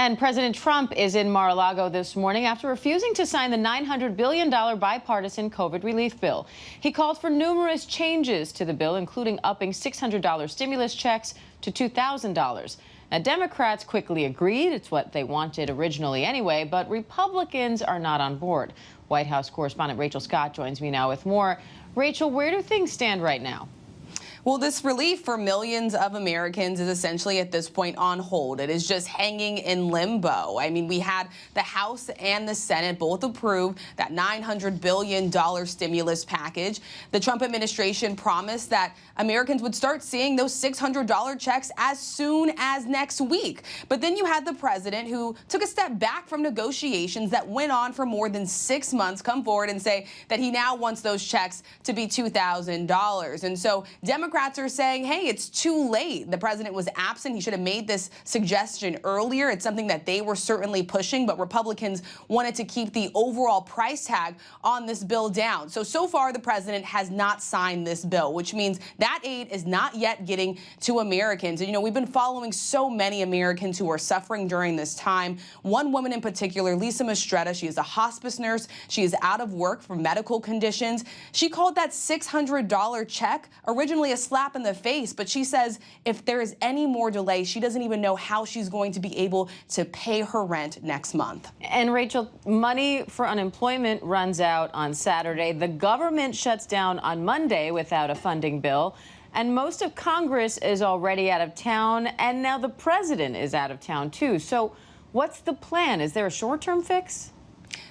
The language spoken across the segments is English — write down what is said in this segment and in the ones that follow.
And President Trump is in Mar-a-Lago this morning after refusing to sign the $900 billion bipartisan COVID relief bill. He called for numerous changes to the bill, including upping $600 stimulus checks to $2,000. Now, Democrats quickly agreed. It's what they wanted originally anyway, but Republicans are not on board. White House correspondent Rachel Scott joins me now with more. Rachel, where do things stand right now? Well, this relief for millions of Americans is essentially at this point on hold. It is just hanging in limbo. I mean, we had the House and the Senate both approve that $900 billion stimulus package. The Trump administration promised that Americans would start seeing those $600 checks as soon as next week. But then you had the president, who took a step back from negotiations that went on for more than 6 months, come forward and say that he now wants those checks to be $2,000. And so Democrats are saying, hey, it's too late. The president was absent. He should have made this suggestion earlier. It's something that they were certainly pushing, but Republicans wanted to keep the overall price tag on this bill down. So far, the president has not signed this bill, which means that aid is not yet getting to Americans. And, you know, we've been following so many Americans who are suffering during this time. One woman in particular, Lisa Mastretta, she is a hospice nurse. She is out of work for medical conditions. She called that $600 check originally a slap in the face, but she says if there is any more delay, she doesn't even know how she's going to be able to pay her rent next month. And Rachel, money for unemployment runs out on Saturday. The government shuts down on Monday without a funding bill. And most of Congress is already out of town. And now the president is out of town, too. So what's the plan? Is there a short-term fix?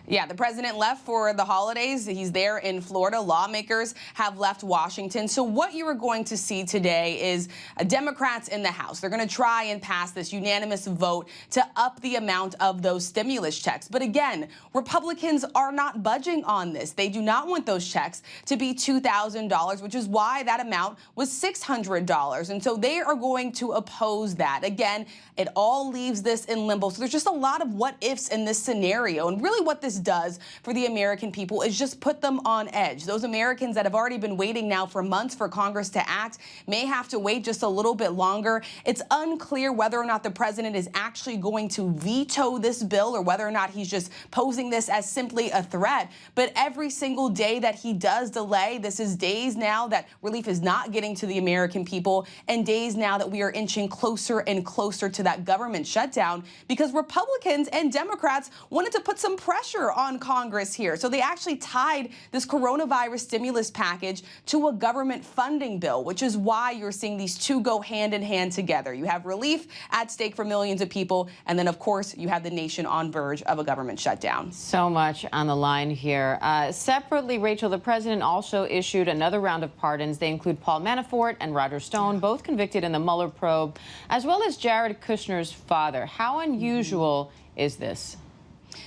Yeah, the president left for the holidays. He's there in Florida. Lawmakers have left Washington. So what you are going to see today is Democrats in the House. They're going to try and pass this unanimous vote to up the amount of those stimulus checks. But again, Republicans are not budging on this. They do not want those checks to be $2,000, which is why that amount was $600. And so they are going to oppose that. Again, it all leaves this in limbo. So there's just a lot of what ifs in this scenario. And really what this does for the American people is just put them on edge. Those Americans that have already been waiting now for months for Congress to act may have to wait just a little bit longer. It's unclear whether or not the president is actually going to veto this bill or whether or not he's just posing this as simply a threat. But every single day that he does delay, this is days now that relief is not getting to the American people, and days now that we are inching closer and closer to that government shutdown, because Republicans and Democrats wanted to put some pressure on Congress here. So they actually tied this coronavirus stimulus package to a government funding bill, which is why you're seeing these two go hand in hand together. You have relief at stake for millions of people, and then, of course, you have the nation on verge of a government shutdown. So much on the line here. Separately, Rachel, the president also issued another round of pardons. They include Paul Manafort and Roger Stone, both convicted in the Mueller probe, as well as Jared Kushner's father. How unusual is this?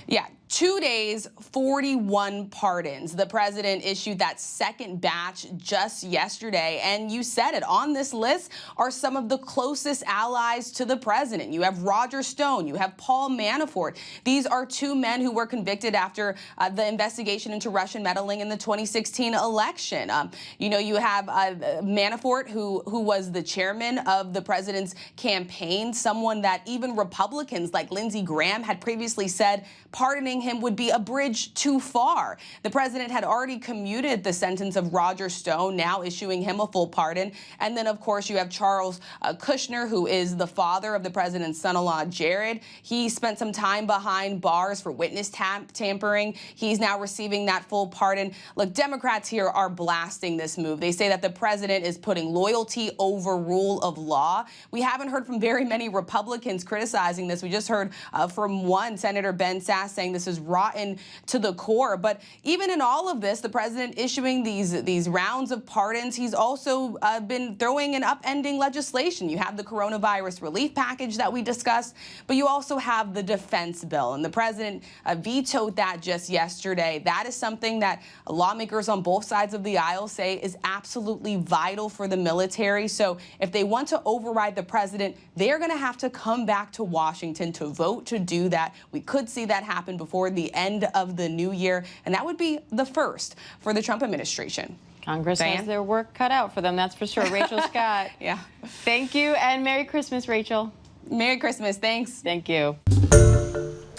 Yeah. 2 days, 41 pardons. The president issued that second batch just yesterday. And you said it, on this list are some of the closest allies to the president. You have Roger Stone, you have Paul Manafort. These are two men who were convicted after the investigation into Russian meddling in the 2016 election. You have Manafort, who was the chairman of the president's campaign, someone that even Republicans like Lindsey Graham had previously said pardoning him would be a bridge too far. The president had already commuted the sentence of Roger Stone, now issuing him a full pardon. And then, of course, you have Charles Kushner, who is the father of the president's son-in-law, Jared. He spent some time behind bars for witness tampering. He's now receiving that full pardon. Look, Democrats here are blasting this move. They say that the president is putting loyalty over rule of law. We haven't heard from very many Republicans criticizing this. We just heard from one, Senator Ben Sasse, saying this is rotten to the core. But even in all of this, the president issuing these rounds of pardons, he's also been throwing and upending legislation. You have the coronavirus relief package that we discussed, but you also have the defense bill, and the president vetoed that just yesterday. That is something that lawmakers on both sides of the aisle say is absolutely vital for the military. So if they want to override the president, they're going to have to come back to Washington to vote to do that. We could see that happen before the end of the new year, and that would be the first for the Trump administration. Congress has their work cut out for them, that's for sure. Rachel Scott. Yeah. Thank you, and Merry Christmas, Rachel. Merry Christmas. Thanks. Thank you.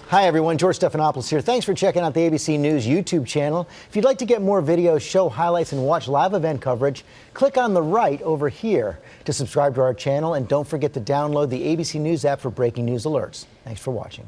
Hi, everyone. George Stephanopoulos here. Thanks for checking out the ABC News YouTube channel. If you'd like to get more videos, show highlights, and watch live event coverage, click on the right over here to subscribe to our channel. And don't forget to download the ABC News app for breaking news alerts. Thanks for watching.